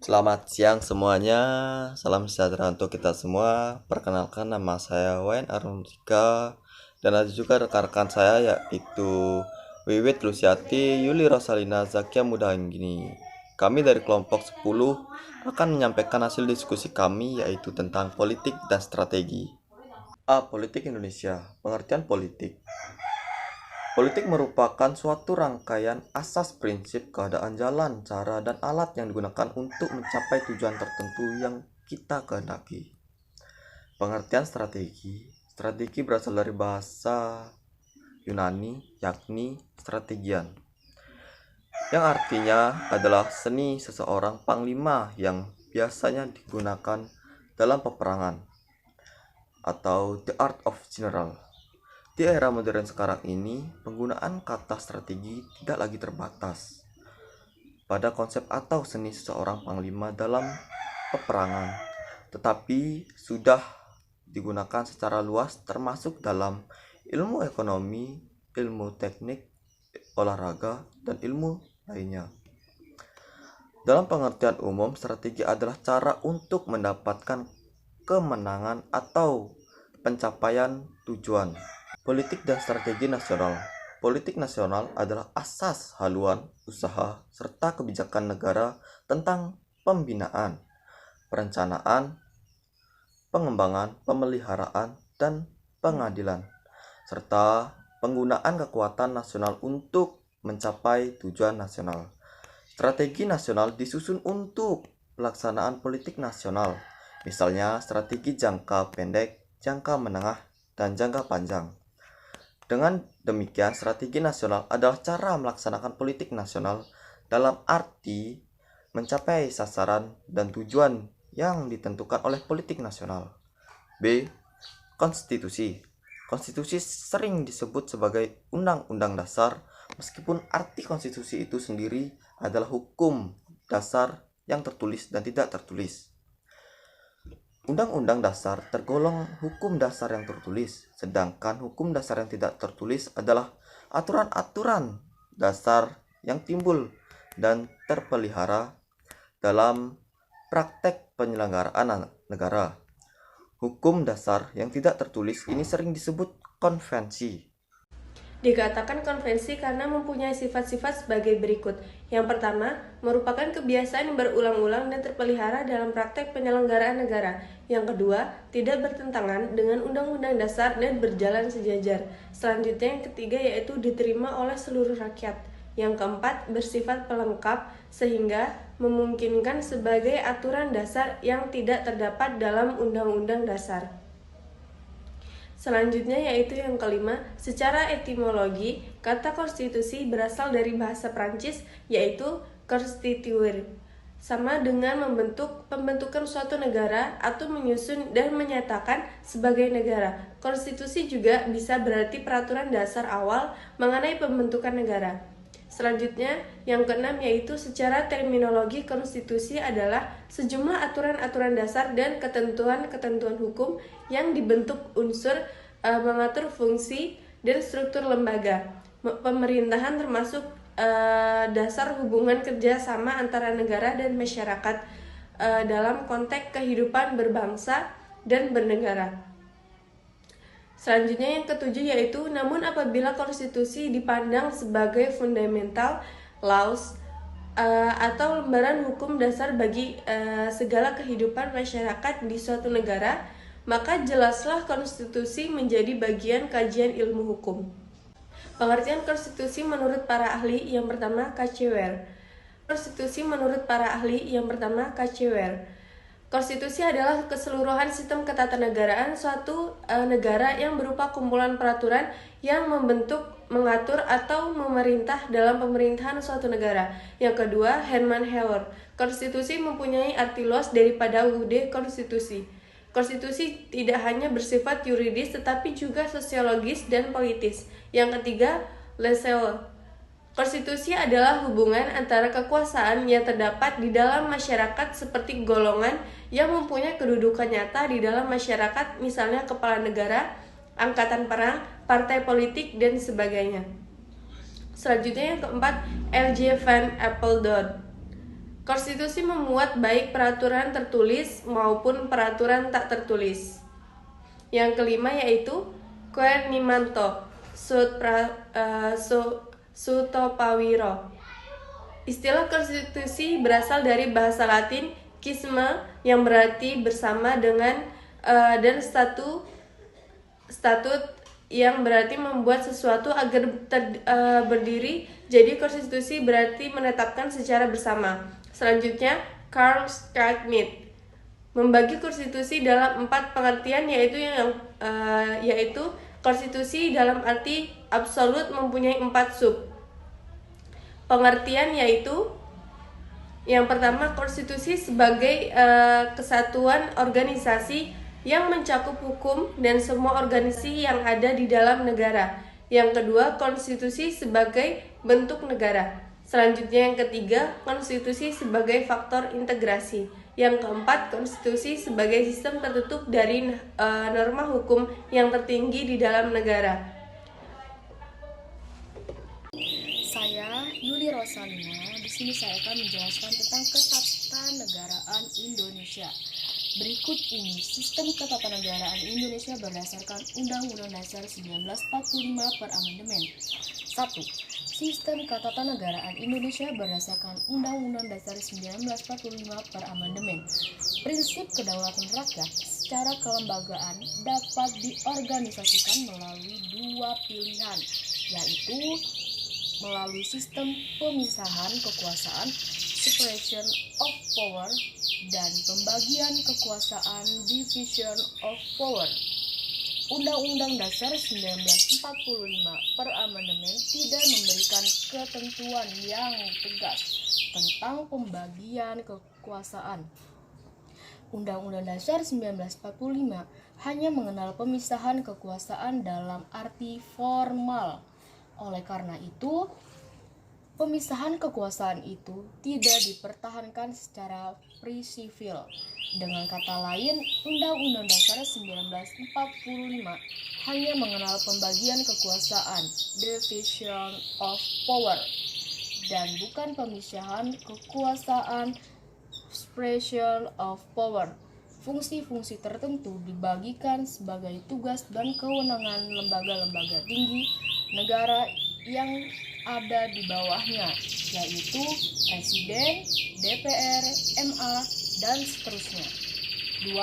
Selamat siang semuanya, salam sejahtera untuk kita semua. Perkenalkan, nama saya Wayan Aruntika dan ada juga rekan-rekan saya yaitu Wiwit Lusiati, Yuli Rosalina, Zakia Mudahanggini. Kami dari kelompok 10 akan menyampaikan hasil diskusi kami yaitu tentang politik dan strategi. Politik Indonesia. Pengertian politik. Politik merupakan suatu rangkaian asas prinsip keadaan jalan, cara, dan alat yang digunakan untuk mencapai tujuan tertentu yang kita kehendaki. Pengertian strategi. Strategi berasal dari bahasa Yunani, yakni strategian, yang artinya adalah seni seseorang panglima yang biasanya digunakan dalam peperangan atau the art of general. Di era modern sekarang ini, penggunaan kata strategi tidak lagi terbatas pada konsep atau seni seseorang panglima dalam peperangan, tetapi sudah digunakan secara luas termasuk dalam ilmu ekonomi, ilmu teknik, olahraga, dan ilmu lainnya. Dalam pengertian umum, strategi adalah cara untuk mendapatkan kemenangan atau pencapaian tujuan. Politik dan strategi nasional. Politik nasional adalah asas haluan usaha serta kebijakan negara tentang pembinaan, perencanaan, pengembangan, pemeliharaan, dan pengadilan, serta penggunaan kekuatan nasional untuk mencapai tujuan nasional. Strategi nasional disusun untuk pelaksanaan politik nasional, misalnya strategi jangka pendek, jangka menengah, dan jangka panjang. Dengan demikian, strategi nasional adalah cara melaksanakan politik nasional dalam arti mencapai sasaran dan tujuan yang ditentukan oleh politik nasional. B. Konstitusi. Konstitusi sering disebut sebagai Undang-Undang Dasar, meskipun arti konstitusi itu sendiri adalah hukum dasar yang tertulis dan tidak tertulis. Undang-undang dasar tergolong hukum dasar yang tertulis, sedangkan hukum dasar yang tidak tertulis adalah aturan-aturan dasar yang timbul dan terpelihara dalam praktek penyelenggaraan negara. Hukum dasar yang tidak tertulis ini sering disebut konvensi. Dikatakan konvensi karena mempunyai sifat-sifat sebagai berikut. Yang pertama, merupakan kebiasaan yang berulang-ulang dan terpelihara dalam praktek penyelenggaraan negara. Yang kedua, tidak bertentangan dengan undang-undang dasar dan berjalan sejajar. Selanjutnya yang ketiga yaitu diterima oleh seluruh rakyat. Yang keempat, bersifat pelengkap sehingga memungkinkan sebagai aturan dasar yang tidak terdapat dalam undang-undang dasar. Selanjutnya yaitu yang kelima, secara etimologi, kata konstitusi berasal dari bahasa Prancis yaitu constituer, sama dengan pembentukan suatu negara atau menyusun dan menyatakan sebagai negara. Konstitusi juga bisa berarti peraturan dasar awal mengenai pembentukan negara. Selanjutnya, yang keenam yaitu secara terminologi konstitusi adalah sejumlah aturan-aturan dasar dan ketentuan-ketentuan hukum yang dibentuk unsur mengatur fungsi dan struktur lembaga pemerintahan termasuk dasar hubungan kerjasama antara negara dan masyarakat dalam konteks kehidupan berbangsa dan bernegara. Selanjutnya yang ketujuh yaitu namun apabila konstitusi dipandang sebagai fundamental laws atau lembaran hukum dasar bagi segala kehidupan masyarakat di suatu negara, maka jelaslah konstitusi menjadi bagian kajian ilmu hukum. Pengertian konstitusi menurut para ahli yang pertama KCWR. Konstitusi menurut para ahli yang pertama KCWR. Konstitusi adalah keseluruhan sistem ketatanegaraan suatu negara yang berupa kumpulan peraturan yang membentuk, mengatur, atau memerintah dalam pemerintahan suatu negara. Yang kedua, Hermann Hauer. Konstitusi mempunyai arti luas daripada UUD konstitusi. Konstitusi tidak hanya bersifat yuridis tetapi juga sosiologis dan politis. Yang ketiga, Lesseul. Konstitusi adalah hubungan antara kekuasaan yang terdapat di dalam masyarakat seperti golongan yang mempunyai kedudukan nyata di dalam masyarakat, misalnya kepala negara, angkatan perang, partai politik, dan sebagainya. Selanjutnya yang keempat, L.J. Van Apeldoorn. Konstitusi memuat baik peraturan tertulis maupun peraturan tak tertulis. Yang kelima yaitu Koenimanto Sutopawiro. Istilah konstitusi berasal dari bahasa Latin kisme yang berarti bersama dengan dan statut yang berarti membuat sesuatu agar berdiri. Jadi konstitusi berarti menetapkan secara bersama. Selanjutnya Karl Schmitt membagi konstitusi dalam 4 pengertian, yaitu konstitusi dalam arti absolut mempunyai 4 sub pengertian, yaitu yang pertama, konstitusi sebagai kesatuan organisasi yang mencakup hukum dan semua organisasi yang ada di dalam negara. Yang kedua, konstitusi sebagai bentuk negara. Selanjutnya yang ketiga, konstitusi sebagai faktor integrasi. Yang keempat, konstitusi sebagai sistem tertutup dari norma hukum yang tertinggi di dalam negara. Saya Yuli Rosalina. Di sini saya akan menjelaskan tentang ketatanegaraan Indonesia. Berikut ini sistem ketatanegaraan Indonesia berdasarkan Undang-Undang Dasar 1945 per amandemen. 1. Sistem ketatanegaraan Indonesia berdasarkan Undang-Undang Dasar 1945 per amandemen. Prinsip kedaulatan rakyat secara kelembagaan dapat diorganisasikan melalui 2 pilihan, yaitu melalui sistem pemisahan kekuasaan separation of power dan pembagian kekuasaan division of power. Undang-Undang Dasar 1945 per amandemen tidak memberikan ketentuan yang tegas tentang pembagian kekuasaan. Undang-Undang Dasar 1945 hanya mengenal pemisahan kekuasaan dalam arti formal. Oleh karena itu, pemisahan kekuasaan itu tidak dipertahankan secara prinsipil. Dengan kata lain, Undang-Undang Dasar 1945 hanya mengenal pembagian kekuasaan, division of power, dan bukan pemisahan kekuasaan, separation of power. Fungsi-fungsi tertentu dibagikan sebagai tugas dan kewenangan lembaga-lembaga tinggi negara yang ada di bawahnya, yaitu Presiden, DPR, MA, dan seterusnya. 2.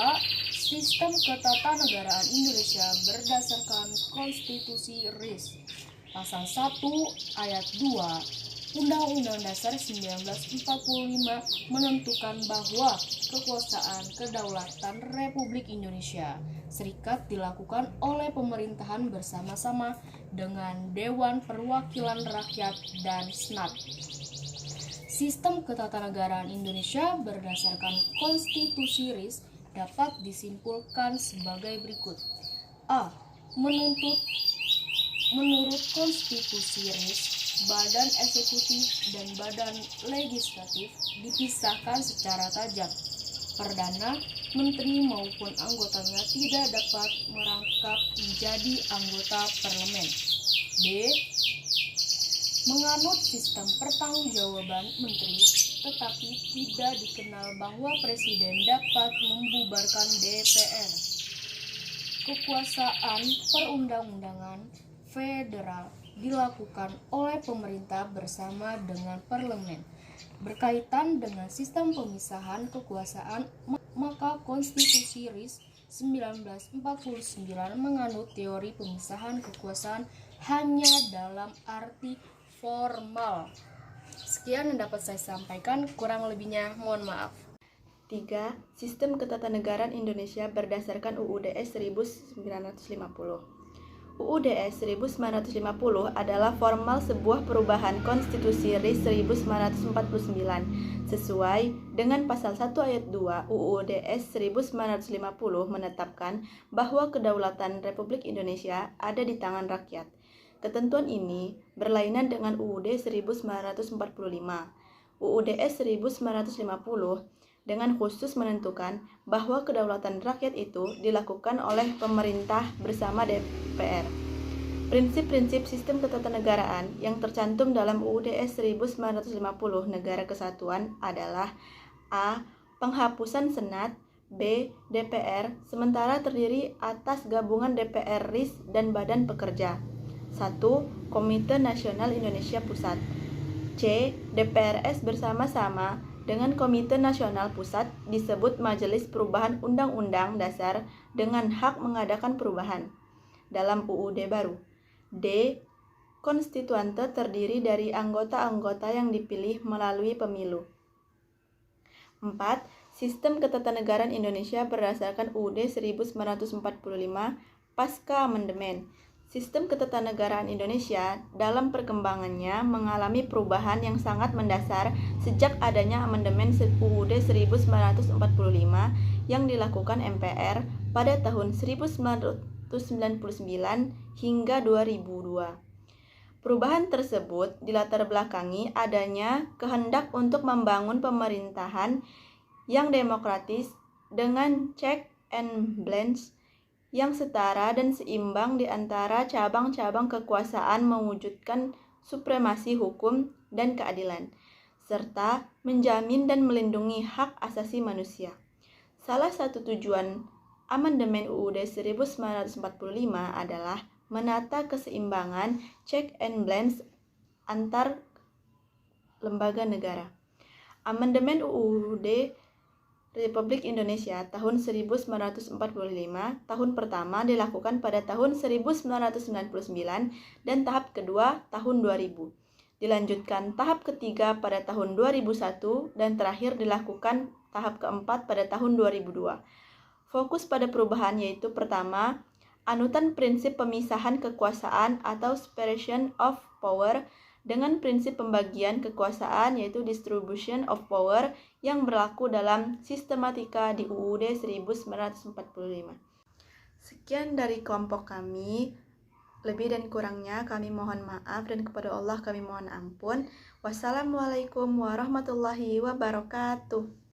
Sistem ketatanegaraan Indonesia berdasarkan Konstitusi RIS. Pasal 1 ayat 2 Undang-Undang Dasar 1945 menentukan bahwa kekuasaan kedaulatan Republik Indonesia Serikat dilakukan oleh pemerintahan bersama-sama dengan Dewan Perwakilan Rakyat dan Senat. Sistem ketatanegaraan Indonesia berdasarkan Konstitusi RIS dapat disimpulkan sebagai berikut. A. Menurut Konstitusi RIS, Badan Eksekutif dan Badan Legislatif dipisahkan secara tajam. Perdana Menteri maupun anggotanya tidak dapat merangkap menjadi anggota parlemen. B. Menganut sistem pertanggungjawaban menteri, tetapi tidak dikenal bahwa presiden dapat membubarkan DPR. Kekuasaan perundang-undangan federal dilakukan oleh pemerintah bersama dengan parlemen. Berkaitan dengan sistem pemisahan kekuasaan, maka Konstitusi RIS 1949 menganut teori pemisahan kekuasaan hanya dalam arti formal. Sekian yang dapat saya sampaikan, kurang lebihnya mohon maaf. 3. Sistem ketatanegaraan Indonesia berdasarkan UUDS 1950. UUDS 1950 adalah formal sebuah perubahan Konstitusi RIS 1949. Sesuai dengan pasal 1 ayat 2 UUDS 1950 menetapkan bahwa kedaulatan Republik Indonesia ada di tangan rakyat. Ketentuan ini berlainan dengan UUD 1945. UUDS 1950 dengan khusus menentukan bahwa kedaulatan rakyat itu dilakukan oleh pemerintah bersama DPR. Prinsip-prinsip sistem ketatanegaraan yang tercantum dalam UUD 1950 Negara Kesatuan adalah A. Penghapusan Senat. B. DPR sementara terdiri atas gabungan DPR RIS dan Badan Pekerja. 1. Komite Nasional Indonesia Pusat. C. DPRS bersama-sama dengan Komite Nasional Pusat disebut Majelis Perubahan Undang-Undang Dasar dengan hak mengadakan perubahan dalam UUD baru. D. Konstituante terdiri dari anggota-anggota yang dipilih melalui pemilu. 4. Sistem ketatanegaraan Indonesia berdasarkan UUD 1945 pasca amandemen. Sistem ketatanegaraan Indonesia dalam perkembangannya mengalami perubahan yang sangat mendasar sejak adanya amandemen UUD 1945 yang dilakukan MPR pada tahun 1999 hingga 2002. Perubahan tersebut dilatar belakangi adanya kehendak untuk membangun pemerintahan yang demokratis dengan check and balance yang setara dan seimbang di antara cabang-cabang kekuasaan mewujudkan supremasi hukum dan keadilan, serta menjamin dan melindungi hak asasi manusia. Salah satu tujuan amandemen UUD 1945 adalah menata keseimbangan check and balance antar lembaga negara. Amandemen UUD Republik Indonesia tahun 1945 tahun pertama dilakukan pada tahun 1999 dan tahap kedua tahun 2000. Dilanjutkan tahap ketiga pada tahun 2001 dan terakhir dilakukan tahap keempat pada tahun 2002. Fokus pada perubahan yaitu pertama, anutan prinsip pemisahan kekuasaan atau separation of power dengan prinsip pembagian kekuasaan yaitu distribution of power yang berlaku dalam sistematika di UUD 1945. Sekian dari kelompok kami. Lebih dan kurangnya kami mohon maaf dan kepada Allah kami mohon ampun. Wassalamualaikum warahmatullahi wabarakatuh.